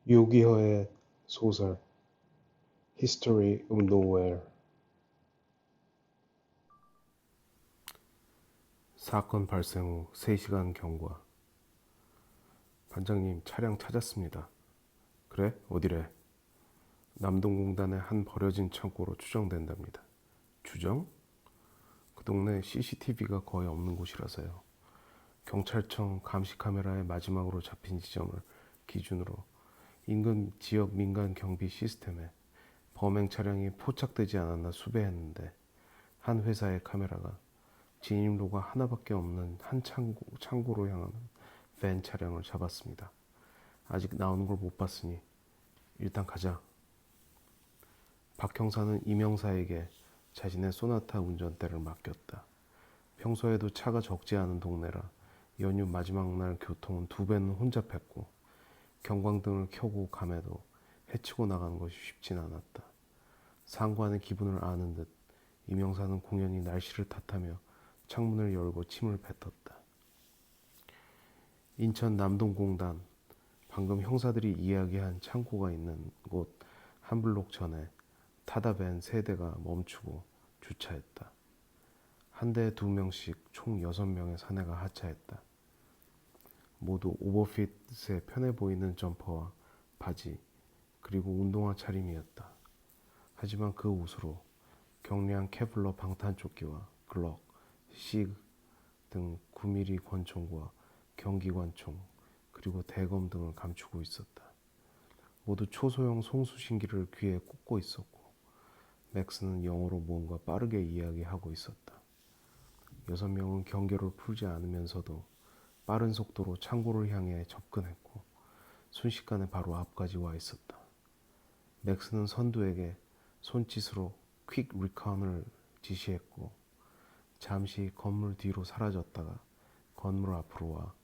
요기허의 소설 History of Nowhere. 사건 발생 후 3시간 경과. 반장님, 차량 찾았습니다. 그래? 어디래? 남동공단의 한 버려진 창고로 추정된답니다. 추정? 그 동네 CCTV가 거의 없는 곳이라서요. 경찰청 감시 카메라에 마지막으로 잡힌 지점을 기준으로 인근 지역 민간 경비 시스템에 범행 차량이 포착되지 않았나 수배했는데 한 회사의 카메라가 진입로가 하나밖에 없는 한 창고로 향하는 밴 차량을 잡았습니다. 아직 나오는 걸 못 봤으니 일단 가자. 박 형사는 임 형사에게 자신의 소나타 운전대를 맡겼다. 평소에도 차가 적지 않은 동네라 연휴 마지막 날 교통은 2배는 혼잡했고 경광등을 켜고 감에도 헤치고 나가는 것이 쉽진 않았다. 상관의 기분을 아는 듯 임 형사는 공연히 날씨를 탓하며 창문을 열고 침을 뱉었다. 인천 남동공단, 방금 형사들이 이야기한 창고가 있는 곳 한 블록 전에 타다밴 3대가 멈추고 주차했다. 한 대에 2명씩 총 6명의 사내가 하차했다. 모두 오버핏에 편해 보이는 점퍼와 바지 그리고 운동화 차림이었다. 하지만 그 옷으로 경량 케블러 방탄조끼와 글럭, 시그 등 9mm 권총과 경기관총 그리고 대검 등을 감추고 있었다. 모두 초소형 송수신기를 귀에 꽂고 있었고 맥스는 영어로 무언가 빠르게 이야기하고 있었다. 6명은 경계를 풀지 않으면서도 빠른 속도로 창고를 향해 접근했고 순식간에 바로 앞까지 와 있었다. 맥스는 선두에게 손짓으로 퀵 리컨을 지시했고 잠시 건물 뒤로 사라졌다가 건물 앞으로 와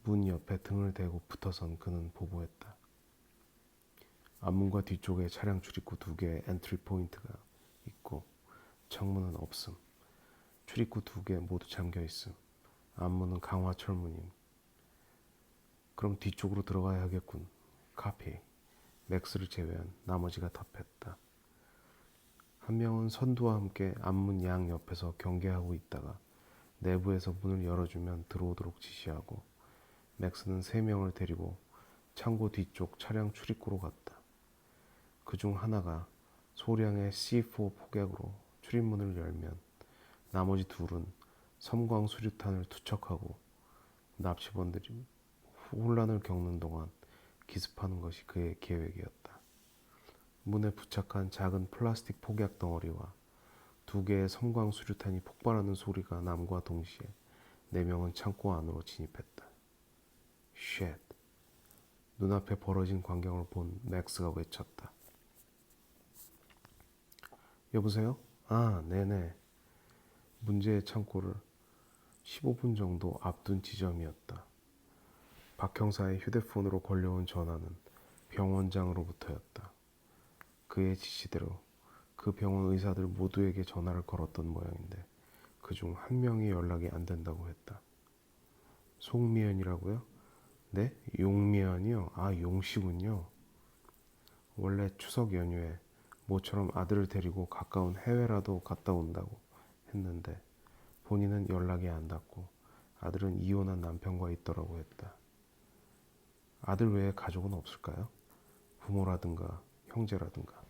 문 옆에 등을 대고 붙어선 그는 보고했다. 앞문과 뒤쪽에 차량 출입구 2개의 엔트리 포인트가 있고 창문은 없음. 출입구 2개 모두 잠겨 있음. 앞문은 강화 철문임. 그럼 뒤쪽으로 들어가야 하겠군. 카피. 맥스를 제외한 나머지가 답했다. 한 명은 선두와 함께 앞문 양 옆에서 경계하고 있다가 내부에서 문을 열어주면 들어오도록 지시하고 맥스는 3명을 데리고 창고 뒤쪽 차량 출입구로 갔다. 그중 하나가 소량의 C4 폭약으로 출입문을 열면 나머지 둘은 섬광 수류탄을 투척하고 납치범들이 혼란을 겪는 동안 기습하는 것이 그의 계획이었다. 문에 부착한 작은 플라스틱 폭약 덩어리와 2개의 섬광 수류탄이 폭발하는 소리가 남과 동시에 4명은 창고 안으로 진입했다. 쉣. 눈앞에 벌어진 광경을 본 맥스가 외쳤다. 여보세요? 아, 네네. 문제의 창고를 15분 정도 앞둔 지점이었다. 박 형사의 휴대폰으로 걸려온 전화는 병원장으로부터였다. 그의 지시대로 그 병원 의사들 모두에게 전화를 걸었던 모양인데 그중 한 명이 연락이 안 된다고 했다. 송미연이라고요? 네? 용미연이요? 아, 용씨군요. 원래 추석 연휴에 모처럼 아들을 데리고 가까운 해외라도 갔다 온다고 했는데 본인은 연락이 안 닿고 아들은 이혼한 남편과 있더라고 했다. 아들 외에 가족은 없을까요? 부모라든가 형제라든가.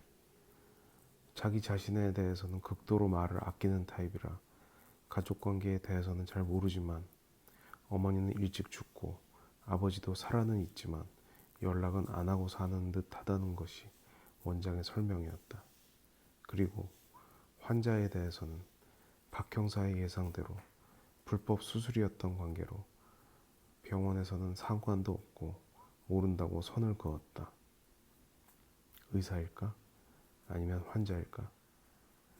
자기 자신에 대해서는 극도로 말을 아끼는 타입이라 가족관계에 대해서는 잘 모르지만 어머니는 일찍 죽고 아버지도 살아는 있지만 연락은 안 하고 사는 듯 하다는 것이 원장의 설명이었다. 그리고 환자에 대해서는 박 형사의 예상대로 불법 수술이었던 관계로 병원에서는 상관도 없고 모른다고 선을 그었다. 의사일까? 아니면 환자일까?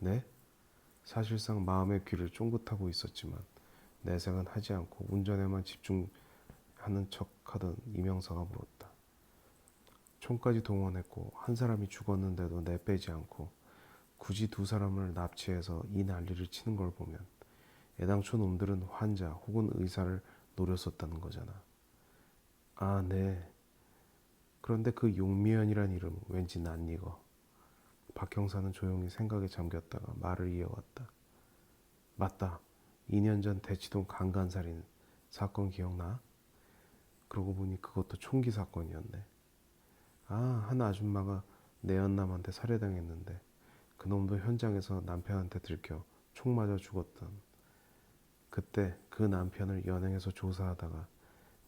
네? 사실상 마음의 귀를 쫑긋하고 있었지만 내색은 하지 않고 운전에만 집중하는 척하던 이명사가 물었다. 총까지 동원했고 한 사람이 죽었는데도 내빼지 않고 굳이 2사람을 납치해서 이 난리를 치는 걸 보면 애당초 놈들은 환자 혹은 의사를 노렸었다는 거잖아. 아, 네. 그런데 그 용미연이란 이름은 왠지 낯익어. 박 형사는 조용히 생각에 잠겼다가 말을 이어갔다. 맞다. 2년 전 대치동 강간살인 사건 기억나? 그러고 보니 그것도 총기 사건이었네. 아, 한 아줌마가 내연남한테 살해당했는데 그놈도 현장에서 남편한테 들켜 총 맞아 죽었던. 그때 그 남편을 연행해서 조사하다가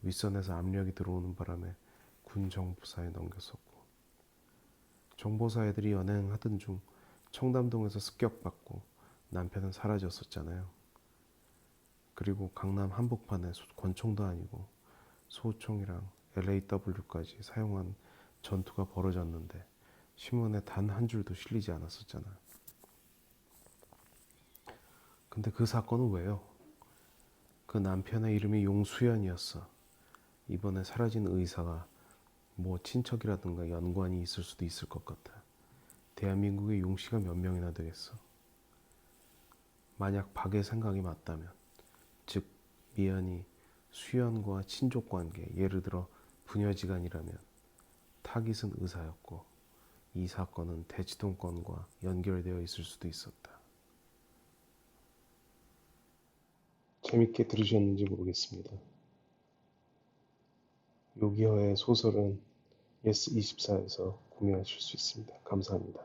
윗선에서 압력이 들어오는 바람에 군 정보사에 넘겼었고, 정보사 애들이 연행하던 중 청담동에서 습격받고 남편은 사라졌었잖아요. 그리고 강남 한복판에 권총도 아니고 소총이랑 LAW까지 사용한 전투가 벌어졌는데 신문에 단 한 줄도 실리지 않았었잖아. 근데 그 사건은 왜요? 그 남편의 이름이 용수연이었어. 이번에 사라진 의사가 뭐 친척이라든가 연관이 있을 수도 있을 것 같아. 대한민국에 용씨가 몇 명이나 되겠어? 만약 박의 생각이 맞다면, 즉 미연이 수연과 친족 관계, 예를 들어 부녀지간이라면 타깃은 의사였고 이 사건은 대치동 건과 연결되어 있을 수도 있었다. 재밌게 들으셨는지 모르겠습니다. 요기허의 소설은 예스24에서 구매하실 수 있습니다. 감사합니다.